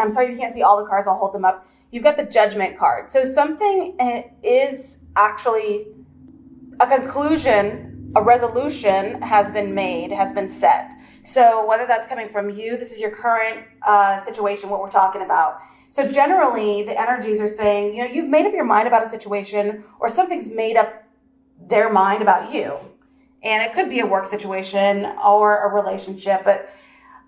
I'm sorry you can't see all the cards. I'll hold them up. You've got the Judgment card. So something is actually a conclusion, a resolution has been made, has been set. So whether that's coming from you, this is your current situation, what we're talking about. So generally, the energies are saying, you've made up your mind about a situation, or something's made up their mind about you. And it could be a work situation or a relationship, but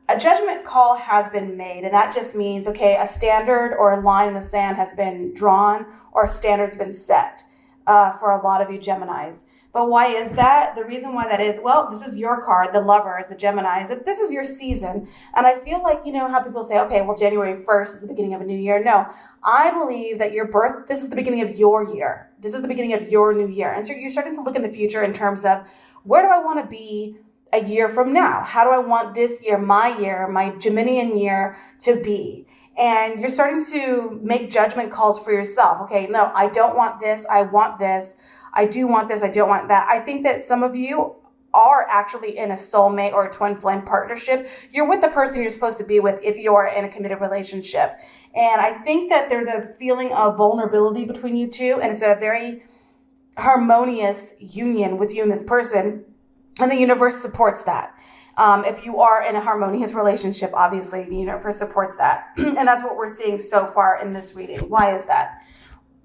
a judgment call has been made. And that just means, okay, a standard or a line in the sand has been drawn, or a standard's been set for a lot of you Geminis. But why is that? The reason why that is, well, this is your card, the Lovers, the Geminis. This is your season. And I feel like, how people say, okay, well, January 1st is the beginning of a new year. No, I believe that this is the beginning of your year. This is the beginning of your new year. And so you're starting to look in the future in terms of, where do I want to be a year from now? How do I want this year, my Geminian year to be? And you're starting to make judgment calls for yourself. Okay, no, I don't want this. I want this. I do want this. I don't want that. I think that some of you are actually in a soulmate or a twin flame partnership. You're with the person you're supposed to be with if you're in a committed relationship. And I think that there's a feeling of vulnerability between you two, and it's a very harmonious union with you and this person. And the universe supports that. If you are in a harmonious relationship, obviously the universe supports that. And that's what we're seeing so far in this reading. Why is that?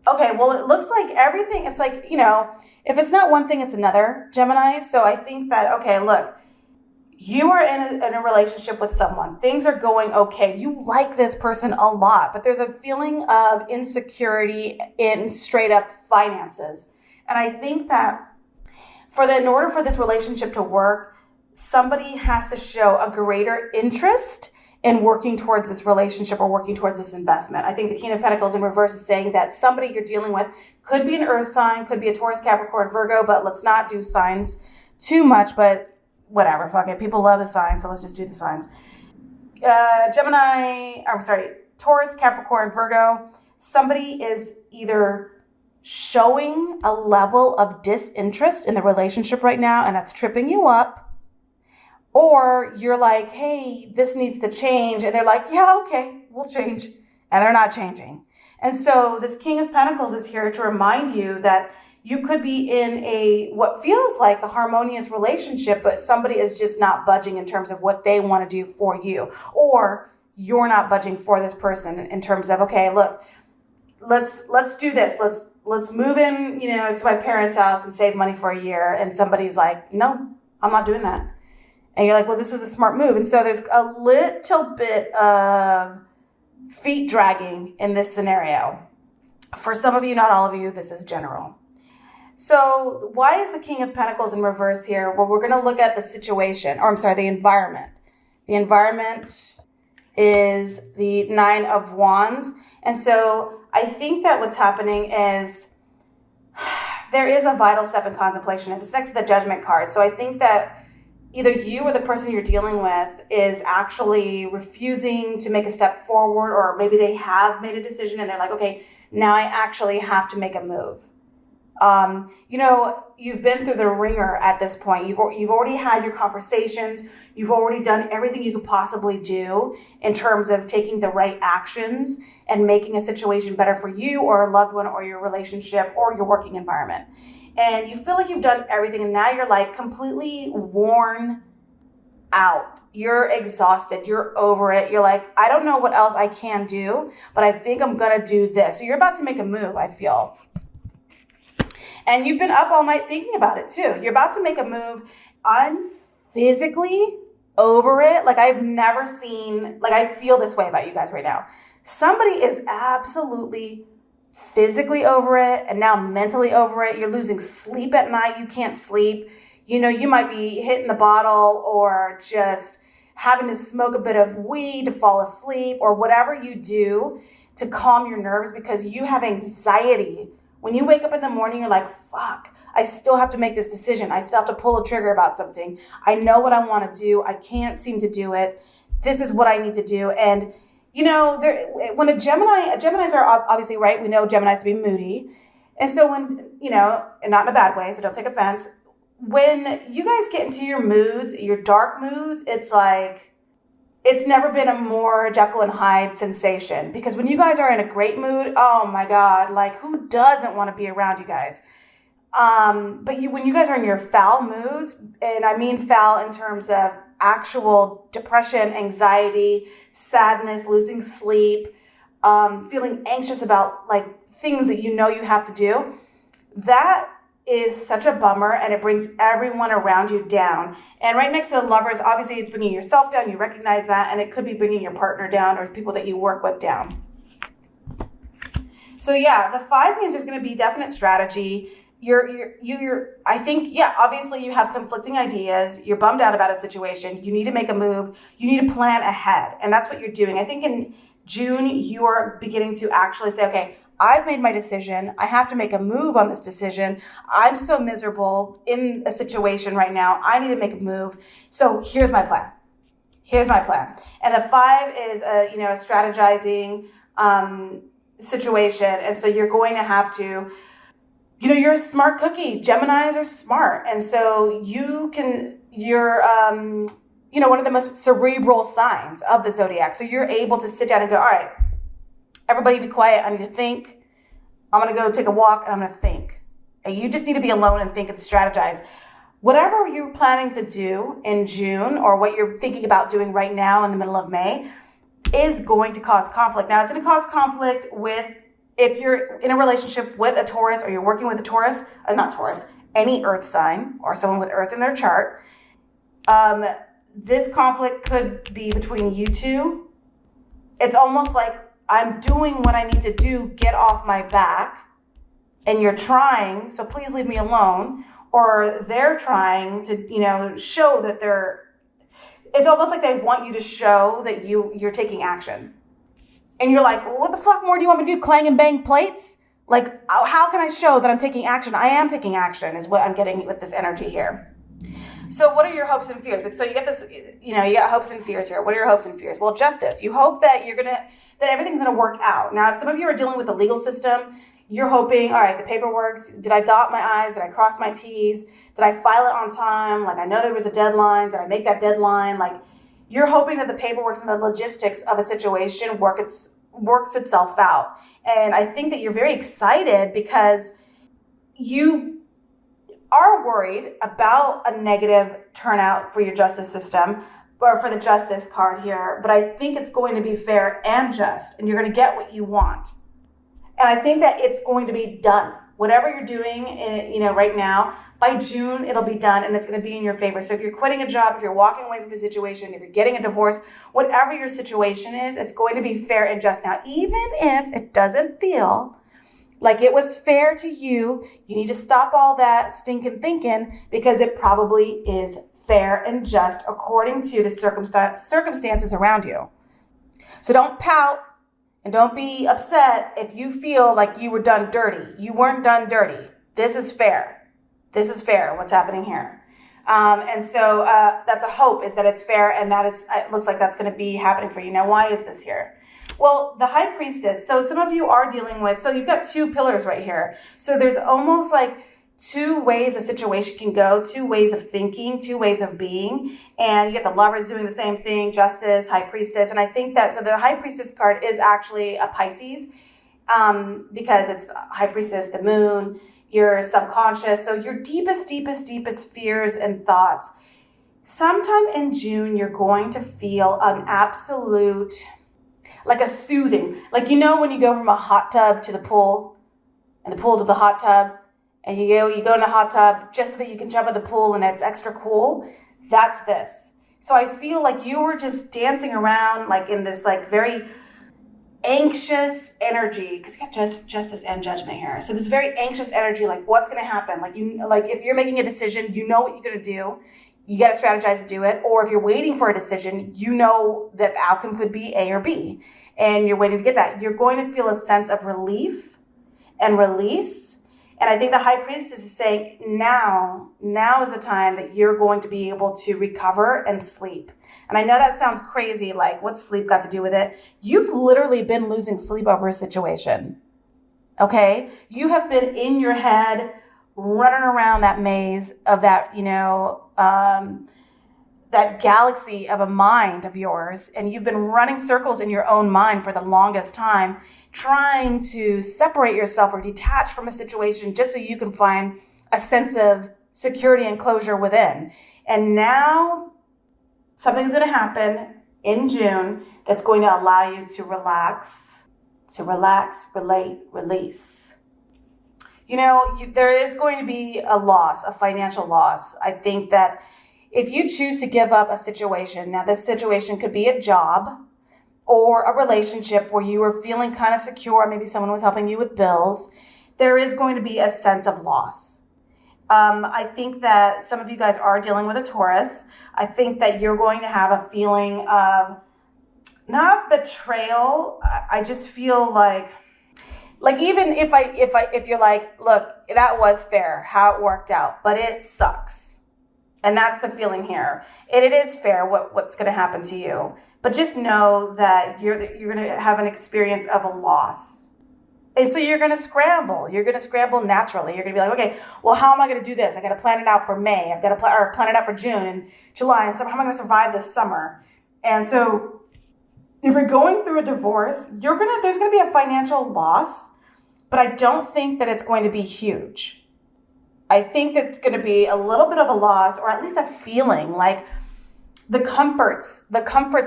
Okay, well, it looks like everything, it's like, if it's not one thing, it's another, Gemini. So I think that, okay, look, you are in a relationship with someone. Things are going okay. You like this person a lot, but there's a feeling of insecurity in straight up finances. And I think that in order for this relationship to work, somebody has to show a greater interest in working towards this relationship or working towards this investment. I think the King of Pentacles in reverse is saying that somebody you're dealing with could be an earth sign, could be a Taurus, Capricorn, Virgo, but let's not do signs too much, but whatever, fuck it. People love the signs, so let's just do the signs. Taurus, Capricorn, Virgo, somebody is either showing a level of disinterest in the relationship right now, and that's tripping you up. Or you're like, hey, this needs to change. And they're like, yeah, okay, we'll change. And they're not changing. And so this King of Pentacles is here to remind you that you could be in what feels like a harmonious relationship, but somebody is just not budging in terms of what they want to do for you. Or you're not budging for this person in terms of, okay, look, let's do this. Let's move in, to my parents' house and save money for a year. And somebody's like, no, I'm not doing that. And you're like, well, this is a smart move. And so there's a little bit of feet dragging in this scenario. For some of you, not all of you, this is general. So why is the King of Pentacles in reverse here? Well, we're going to look at the situation, the environment. The environment is the Nine of Wands. And so I think that what's happening is there is a vital step in contemplation. It's next to the Judgment card. So I think that either you or the person you're dealing with is actually refusing to make a step forward, or maybe they have made a decision and they're like, okay, now I actually have to make a move. You've been through the ringer at this point. You've already had your conversations. You've already done everything you could possibly do in terms of taking the right actions and making a situation better for you or a loved one or your relationship or your working environment. And you feel like you've done everything, and now you're like completely worn out. You're exhausted. You're over it. You're like, I don't know what else I can do, but I think I'm going to do this. So you're about to make a move, I feel. And you've been up all night thinking about it too. You're about to make a move. I'm physically over it. Like I've never seen, I feel this way about you guys right now. Somebody is absolutely physically over it and now mentally over it. You're losing sleep at night. You can't sleep. You might be hitting the bottle or just having to smoke a bit of weed to fall asleep or whatever you do to calm your nerves because you have anxiety. When you wake up in the morning, you're like, fuck, I still have to make this decision. I still have to pull a trigger about something. I know what I want to do. I can't seem to do it. This is what I need to do. And when Geminis are obviously, right, we know Geminis to be moody. And so when, and not in a bad way, so don't take offense. When you guys get into your moods, your dark moods, it's like it's never been a more Jekyll and Hyde sensation, because when you guys are in a great mood, oh my God, like who doesn't want to be around you guys? But when you guys are in your foul moods, and I mean foul in terms of actual depression, anxiety, sadness, losing sleep, feeling anxious about like things that you know you have to do, that is such a bummer, and it brings everyone around you down. And right next to the Lovers, obviously it's bringing yourself down. You recognize that, and it could be bringing your partner down or people that you work with down. So yeah, the 5 means there's going to be definite strategy. I think, yeah, obviously you have conflicting ideas. You're bummed out about a situation. You need to make a move. You need to plan ahead. And that's what you're doing. I think in June, you are beginning to actually say, okay, I've made my decision. I have to make a move on this decision. I'm so miserable in a situation right now. I need to make a move. So here's my plan. Here's my plan. And the 5 is a strategizing situation. And so you're going to have to, you're a smart cookie. Geminis are smart. And so you're one of the most cerebral signs of the zodiac. So you're able to sit down and go, all right, everybody be quiet. I need to think. I'm going to go take a walk and I'm going to think. And you just need to be alone and think and strategize. Whatever you're planning to do in June, or what you're thinking about doing right now in the middle of May, is going to cause conflict. Now, it's going to cause conflict if you're in a relationship with a Taurus, or you're working with a Taurus, any earth sign or someone with earth in their chart. This conflict could be between you two. It's almost like, I'm doing what I need to do, get off my back, and you're trying, so please leave me alone. Or they're trying to, show that it's almost like they want you to show that you're taking action. And you're like, well, what the fuck more do you want me to do? Clang and bang plates? Like, how can I show that I'm taking action? I am taking action is what I'm getting with this energy here. So what are your hopes and fears? So you get this, you got hopes and fears here. What are your hopes and fears? Well, justice. You hope that that everything's going to work out. Now, if some of you are dealing with the legal system, you're hoping, all right, the paperwork, did I dot my I's? Did I cross my T's? Did I file it on time? Like, I know there was a deadline. Did I make that deadline? Like, you're hoping that the paperwork and the logistics of a situation works itself out. And I think that you're very excited because you are worried about a negative turnout for your justice system, or for the justice card here. But I think it's going to be fair and just, and you're going to get what you want. And I think that it's going to be done. Whatever you're doing, right now, by June, it'll be done, and it's going to be in your favor. So if you're quitting a job, if you're walking away from a situation, if you're getting a divorce, whatever your situation is, it's going to be fair and just. Now, even if it doesn't feel like it was fair to you, you need to stop all that stinking thinking, because it probably is fair and just according to the circumstances around you. So don't pout and don't be upset if you feel like you were done dirty. You weren't done dirty. This is fair. This is fair, what's happening here. And so that's a hope, is that it's fair, and it looks like that's going to be happening for you. Now, why is this here? Well, the High Priestess. So some of you are dealing with, so you've got 2 pillars right here. So there's almost like 2 ways a situation can go, 2 ways of thinking, 2 ways of being. And you get the Lovers doing the same thing, Justice, High Priestess. And I think that, so the High Priestess card is actually a Pisces, because it's High Priestess, the moon, your subconscious. So your deepest fears and thoughts. Sometime in June, you're going to feel an absolute, like a soothing, like, when you go from a hot tub to the pool, and the pool to the hot tub, and you go in the hot tub just so that you can jump in the pool and it's extra cool. That's this. So I feel like you were just dancing around like in this like very anxious energy, because you got justice and judgment here. So this very anxious energy, like what's going to happen? Like if you're making a decision, you know what you're going to do. You got to strategize to do it. Or if you're waiting for a decision, you know that the outcome could be A or B, and you're waiting to get that. You're going to feel a sense of relief and release. And I think the High Priestess is saying now is the time that you're going to be able to recover and sleep. And I know that sounds crazy, like what's sleep got to do with it? You've literally been losing sleep over a situation, okay? You have been in your head running around that maze of that, that galaxy of a mind of yours, and you've been running circles in your own mind for the longest time, trying to separate yourself or detach from a situation just so you can find a sense of security and closure within. And now something's going to happen in June that's going to allow you to relax, relate, release. There is going to be a loss, a financial loss. I think that if you choose to give up a situation, now this situation could be a job or a relationship where you were feeling kind of secure, maybe someone was helping you with bills, there is going to be a sense of loss. I think that some of you guys are dealing with a Taurus. I think that you're going to have a feeling of not betrayal. I just feel like even if you're like, look, that was fair, how it worked out, but it sucks. And that's the feeling here. It is fair what's going to happen to you. But just know that you're going to have an experience of a loss. And so you're going to scramble. You're going to scramble naturally. You're going to be like, okay, well, how am I going to do this? I got to plan it out for May. I've got to plan it out for June and July and summer. How am I going to survive this summer? And so if you're going through a divorce, there's going to be a financial loss, but I don't think that it's going to be huge. I think that's going to be a little bit of a loss, or at least a feeling like the comforts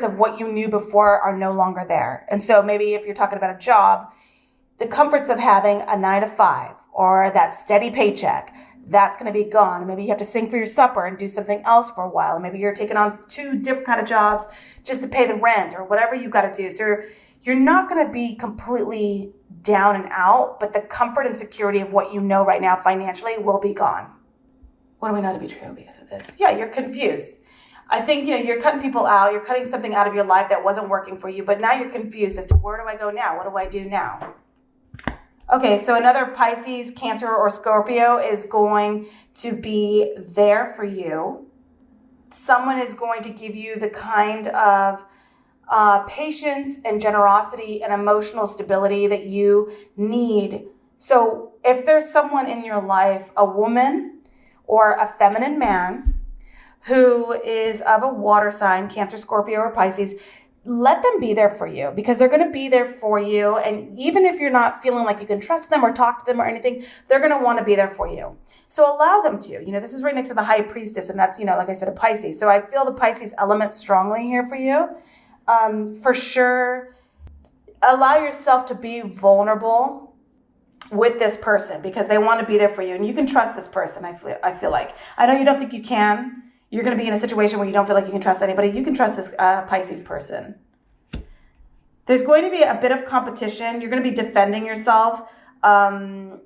of what you knew before are no longer there. And so maybe if you're talking about a job, the comforts of having a 9 to 5 or that steady paycheck, that's going to be gone. Maybe you have to sing for your supper and do something else for a while. Maybe you're taking on 2 different kind of jobs just to pay the rent or whatever you've got to do. So you're not going to be completely down and out, but the comfort and security of what you know right now financially will be gone. What do we know to be true because of this? Yeah, you're confused. I think, you're cutting people out. You're cutting something out of your life that wasn't working for you, but now you're confused as to where do I go now? What do I do now? Okay, so another Pisces, Cancer, or Scorpio is going to be there for you. Someone is going to give you the kind of patience and generosity and emotional stability that you need. So if there's someone in your life, a woman or a feminine man who is of a water sign, Cancer, Scorpio, or Pisces, let them be there for you because they're going to be there for you. And even if you're not feeling like you can trust them or talk to them or anything, they're going to want to be there for you. So allow them to. This is right next to the High Priestess, and that's, like I said, a Pisces. So I feel the Pisces element strongly here for you. For sure, allow yourself to be vulnerable with this person because they want to be there for you, and you can trust this person. I feel like. I know you don't think you can. You're going to be in a situation where you don't feel like you can trust anybody. You can trust this Pisces person. There's going to be a bit of competition. You're going to be defending yourself. You're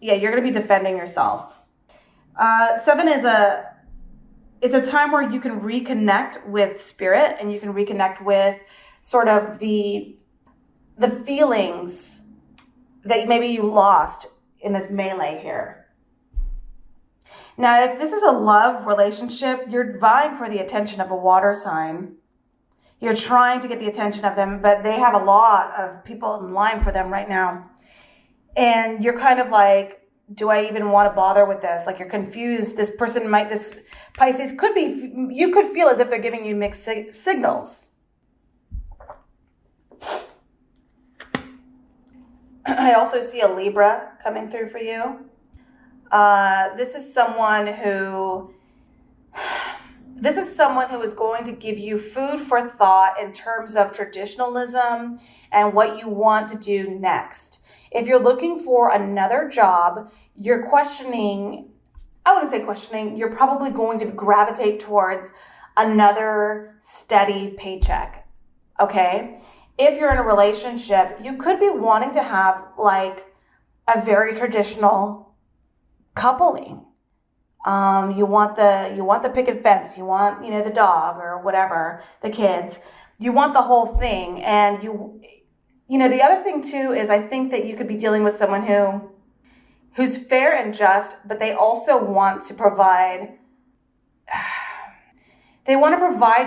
going to be defending yourself. 7 is it's a time where you can reconnect with spirit and you can reconnect with sort of the feelings that maybe you lost in this melee here. Now, if this is a love relationship, you're vying for the attention of a water sign. You're trying to get the attention of them, but they have a lot of people in line for them right now. And you're kind of like, do I even want to bother with this? Like you're confused. This Pisces you could feel as if they're giving you mixed signals. I also see a Libra coming through for you. This is someone who is going to give you food for thought in terms of traditionalism and what you want to do next. If you're looking for another job, you're probably going to gravitate towards another steady paycheck, okay? If you're in a relationship, you could be wanting to have like a very traditional coupling. You want the picket fence, you want, the dog or whatever, the kids. You want the whole thing. And the other thing too is I think that you could be dealing with someone who's fair and just, but they also want to provide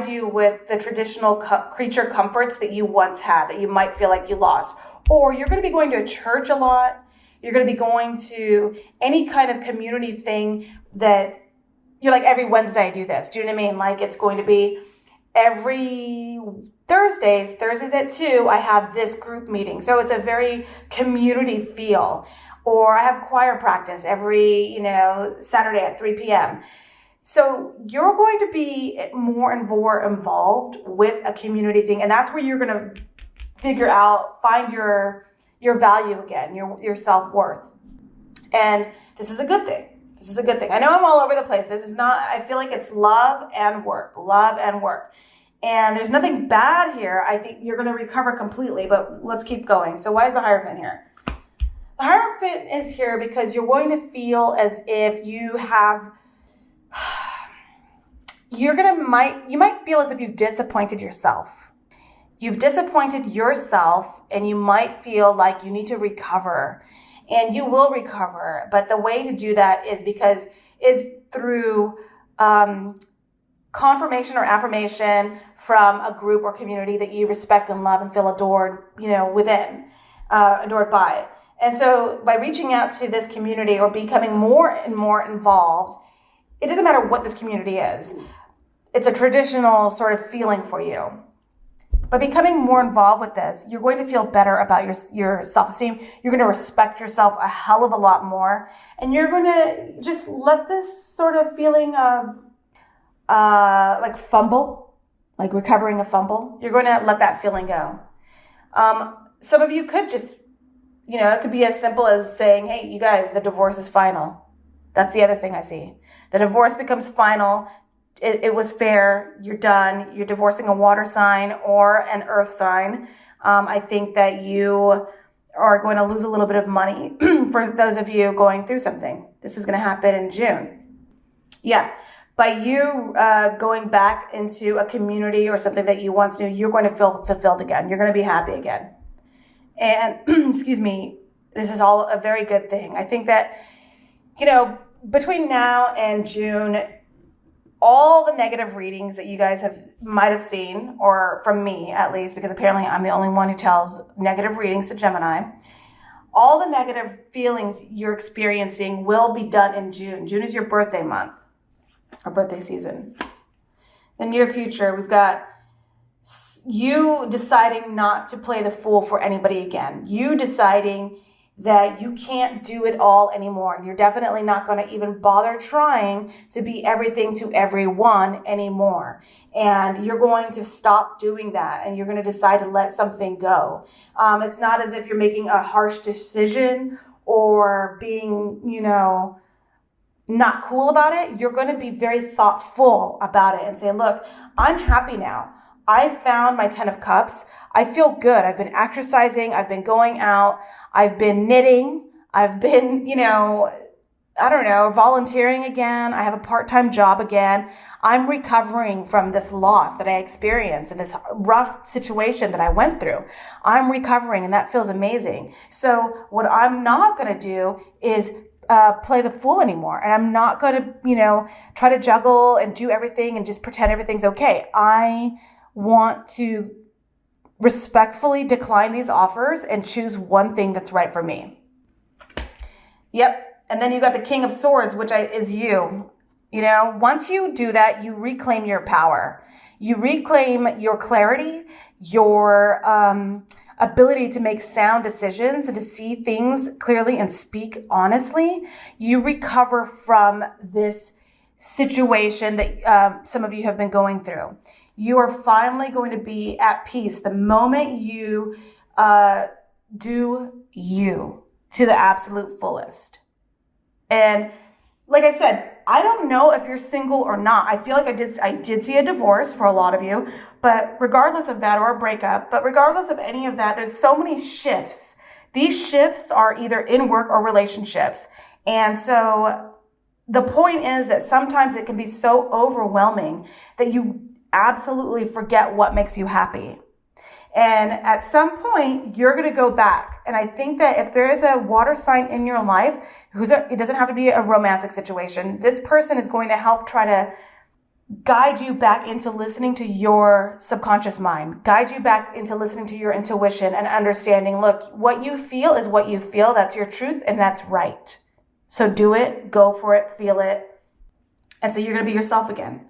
you with the traditional creature comforts that you once had that you might feel like you lost. Or you're going to be going to a church a lot. You're going to be going to any kind of community thing that you're like, every Wednesday I do this. Do you know what I mean? Like it's going to be every Thursdays at 2, I have this group meeting. So it's a very community feel. Or I have choir practice every, Saturday at 3 p.m. So you're going to be more and more involved with a community thing. And that's where you're going to find your value again, your self-worth. And this is a good thing. This is a good thing. I know I'm all over the place. This is not, I feel like it's love and work. And there's nothing bad here. I think you're going to recover completely, but let's keep going. So why is the Hierophant here? The Hierophant is here because you're going to feel as if you might feel as if you've disappointed yourself. You've disappointed yourself and you might feel like you need to recover. And you will recover, but the way to do that is through confirmation or affirmation from a group or community that you respect and love and feel adored, adored by. And so by reaching out to this community or becoming more and more involved, it doesn't matter what this community is. It's a traditional sort of feeling for you. By becoming more involved with this, you're going to feel better about your self-esteem. You're going to respect yourself a hell of a lot more. And you're going to just let this sort of feeling of like fumble, like recovering a fumble, you're going to let that feeling go. Some of you could just, it could be as simple as saying, hey, you guys, the divorce is final. That's the other thing I see. The divorce becomes final. It was fair. You're done. You're divorcing a water sign or an earth sign. I think that you are going to lose a little bit of money for those of you going through something. This is going to happen in June. Yeah. By you going back into a community or something that you once knew, you're going to feel fulfilled again. You're going to be happy again. And, excuse me, this is all a very good thing. I think that, between now and June, all the negative readings that you guys might have seen, or from me at least, because apparently I'm the only one who tells negative readings to Gemini, all the negative feelings you're experiencing will be done in June. June is your birthday month, or birthday season. The near future, we've got you deciding not to play the fool for anybody again. You deciding that you can't do it all anymore. And you're definitely not going to even bother trying to be everything to everyone anymore. And you're going to stop doing that. And you're going to decide to let something go. It's not as if you're making a harsh decision or being, not cool about it. You're going to be very thoughtful about it and say, look, I'm happy now. I found my 10 of Cups. I feel good. I've been exercising. I've been going out. I've been knitting. I've been, volunteering again. I have a part-time job again. I'm recovering from this loss that I experienced and this rough situation that I went through. I'm recovering, and that feels amazing. So what I'm not going to do is play the fool anymore. And I'm not going to, try to juggle and do everything and just pretend everything's okay. I want to respectfully decline these offers and choose one thing that's right for me. Yep. And then you got the King of Swords, which is you. Once you do that, you reclaim your power. You reclaim your clarity, your ability to make sound decisions and to see things clearly and speak honestly. You recover from this situation that some of you have been going through. You are finally going to be at peace the moment you do you to the absolute fullest. And like I said, I don't know if you're single or not. I feel like I did see a divorce for a lot of you, but regardless of that, or a breakup, but regardless of any of that, there's so many shifts. These shifts are either in work or relationships. And so the point is that sometimes it can be so overwhelming that you absolutely forget what makes you happy. And at some point, you're going to go back. And I think that if there is a water sign in your life, it doesn't have to be a romantic situation. This person is going to help try to guide you back into listening to your subconscious mind, guide you back into listening to your intuition and understanding, look, what you feel is what you feel. That's your truth and that's right. So do it, go for it, feel it. And so you're going to be yourself again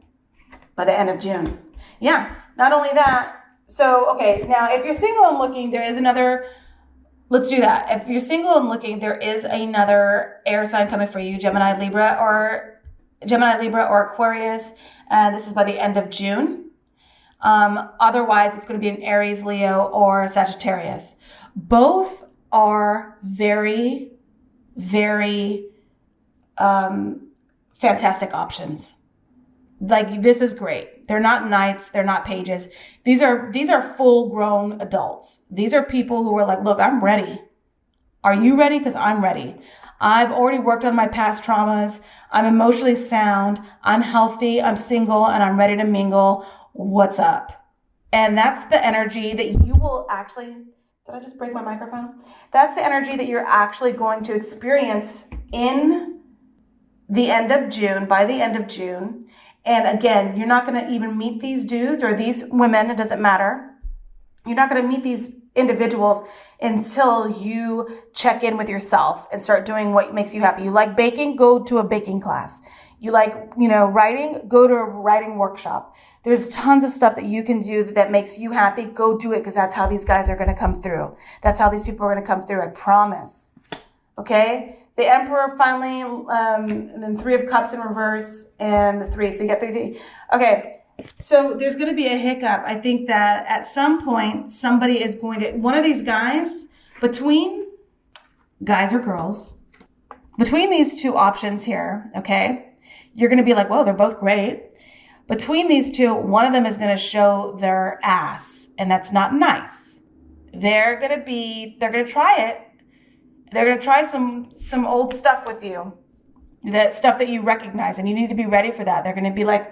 by the end of June. Yeah, not only that. So, okay, now if you're single and looking, there is another, let's do that. If you're single and looking, there is another air sign coming for you, Gemini, Libra, or Aquarius. And this is by the end of June. Otherwise, it's going to be an Aries, Leo, or Sagittarius. Both are very, very fantastic options. Like, this is great. They're not knights. They're not pages. These are full grown adults. These are people who are like, look, I'm ready. Are you ready? Because I'm ready. I've already worked on my past traumas. I'm emotionally sound. I'm healthy. I'm single and I'm ready to mingle. What's up? And that's the energy that you will actually, did I just break my microphone? That's the energy that you're actually going to experience in the end of June, by the end of June. And again, you're not going to even meet these dudes or these women. It doesn't matter. You're not going to meet these individuals until you check in with yourself and start doing what makes you happy. You like baking? Go to a baking class. You like, writing? Go to a writing workshop. There's tons of stuff that you can do that makes you happy. Go do it, because that's how these guys are going to come through. That's how these people are going to come through. I promise. Okay? The Emperor finally, and then Three of Cups in reverse, and the 3. So you got 3. Okay, so there's going to be a hiccup. I think that at some point, somebody is going to, one of these guys, between guys or girls, between these two options here, okay, you're going to be like, well, they're both great. Between these two, one of them is going to show their ass, and that's not nice. They're going to try it. They're going to try some old stuff with you, that stuff that you recognize, and you need to be ready for that. They're going to be like,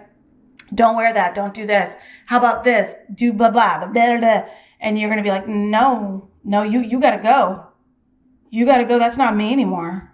don't wear that. Don't do this. How about this? Do blah, blah, blah, blah, blah. And you're going to be like, no, you got to go. You got to go. That's not me anymore.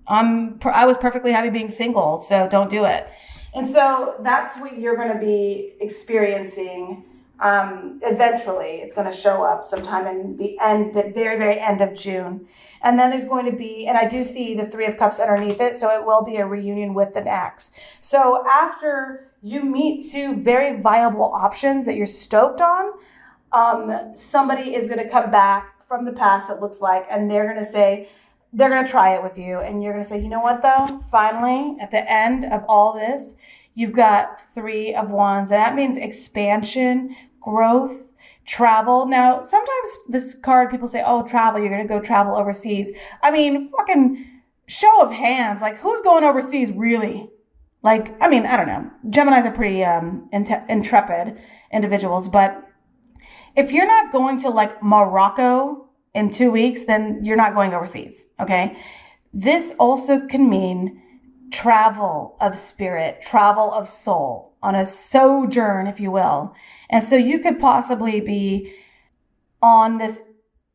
I was perfectly happy being single, so don't do it. And so that's what you're going to be experiencing. Eventually it's going to show up sometime in the very, very end of June. And then there's going to be, and I do see the 3 of Cups underneath it, so it will be a reunion with an ex. So after you meet two very viable options that you're stoked on, somebody is going to come back from the past, it looks like, and they're going to try it with you. And you're going to say, you know what though? Finally, at the end of all this, you've got 3 of Wands, and that means expansion, growth, travel. Now, sometimes this card, people say, oh, travel, you're going to go travel overseas. I mean, fucking show of hands. Like, who's going overseas really? Like, I mean, I don't know. Geminis are pretty intrepid individuals, but if you're not going to like Morocco in 2 weeks, then you're not going overseas, okay? This also can mean travel of spirit, travel of soul, on a sojourn, if you will. And so you could possibly be on this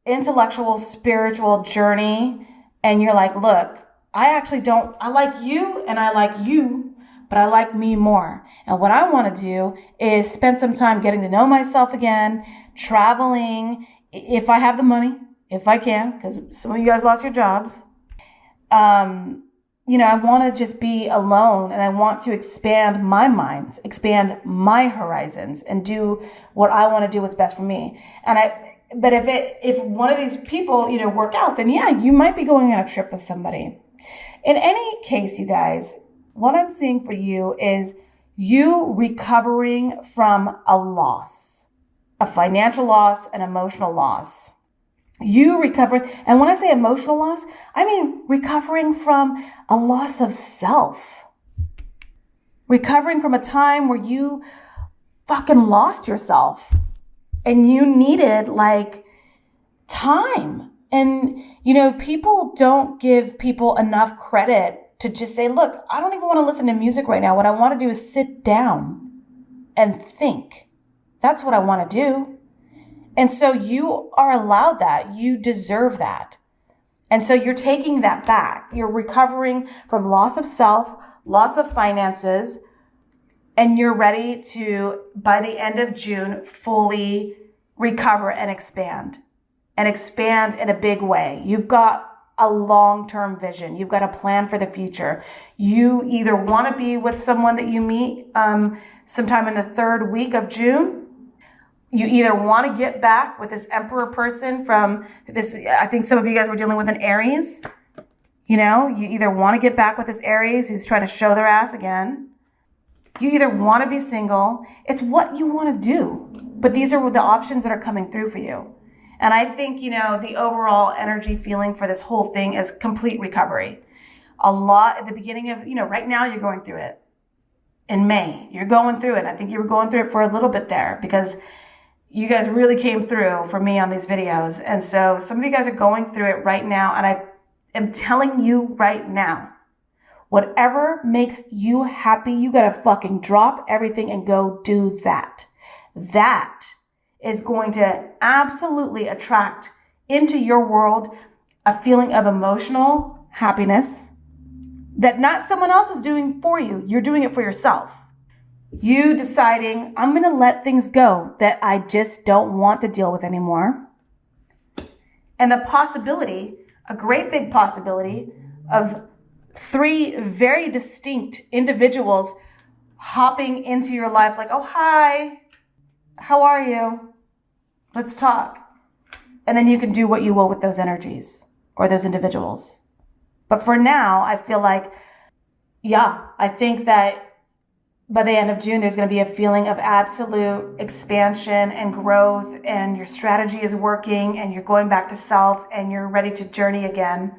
intellectual, spiritual journey, and you're like, look, I like you and I like you, but I like me more. And what I want to do is spend some time getting to know myself again, traveling, if I have the money, if I can, because some of you guys lost your jobs. I want to just be alone, and I want to expand my mind, expand my horizons, and do what I want to do, what's best for me. But if one of these people, work out, then yeah, you might be going on a trip with somebody. In any case, you guys, what I'm seeing for you is you recovering from a loss, a financial loss, an emotional loss. You recovering, and when I say emotional loss, I mean recovering from a loss of self. Recovering from a time where you fucking lost yourself and you needed like time. And, people don't give people enough credit to just say, look, I don't even want to listen to music right now. What I want to do is sit down and think. That's what I want to do. And so you are allowed that. You deserve that. And so you're taking that back. You're recovering from loss of self, loss of finances, and you're ready to, by the end of June, fully recover and expand in a big way. You've got a long-term vision. You've got a plan for the future. You either want to be with someone that you meet sometime in the third week of June. You either want to get back with this Emperor person from this. I think some of you guys were dealing with an Aries. You know, you either want to get back with this Aries who's trying to show their ass again. You either want to be single. It's what you want to do. But these are the options that are coming through for you. And I think, you know, the overall energy feeling for this whole thing is complete recovery. A lot at the beginning of, you know, right now you're going through it. In May, you're going through it. I think you were going through it for a little bit there because you guys really came through for me on these videos. And so some of you guys are going through it right now. And I am telling you right now, whatever makes you happy, you got to fucking drop everything and go do that. That is going to absolutely attract into your world a feeling of emotional happiness that not someone else is doing for you. You're doing it for yourself. You deciding, I'm going to let things go that I just don't want to deal with anymore. And the possibility, a great big possibility of 3 very distinct individuals hopping into your life like, oh, hi, how are you? Let's talk. And then you can do what you will with those energies or those individuals. But for now, I feel like, yeah, I think that by the end of June, there's going to be a feeling of absolute expansion and growth, and your strategy is working, and you're going back to self, and you're ready to journey again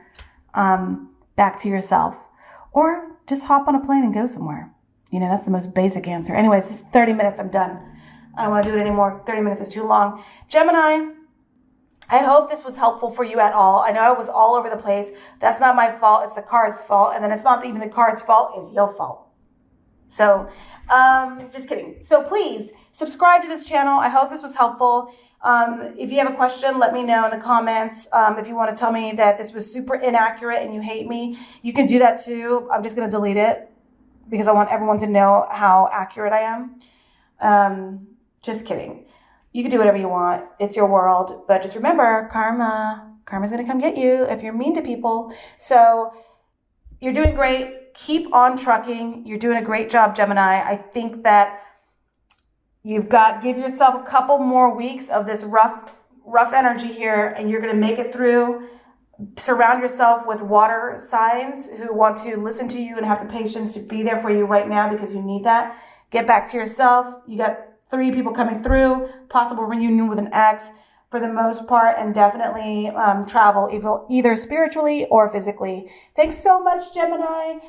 back to yourself. Or just hop on a plane and go somewhere. You know, that's the most basic answer. Anyways, this is 30 minutes. I'm done. I don't want to do it anymore. 30 minutes is too long. Gemini, I hope this was helpful for you at all. I know I was all over the place. That's not my fault. It's the card's fault. And then it's not even the card's fault. It's your fault. So, just kidding. So please subscribe to this channel. I hope this was helpful. If you have a question, let me know in the comments. If you want to tell me that this was super inaccurate and you hate me, you can do that too. I'm just going to delete it because I want everyone to know how accurate I am. Just kidding. You can do whatever you want. It's your world. But just remember, karma's going to come get you if you're mean to people. So you're doing great. Keep on trucking. You're doing a great job, Gemini. I think that give yourself a couple more weeks of this rough energy here, and you're going to make it through. Surround yourself with water signs who want to listen to you and have the patience to be there for you right now because you need that. Get back to yourself. You got 3 people coming through, possible reunion with an ex for the most part, and definitely travel either spiritually or physically. Thanks so much, Gemini.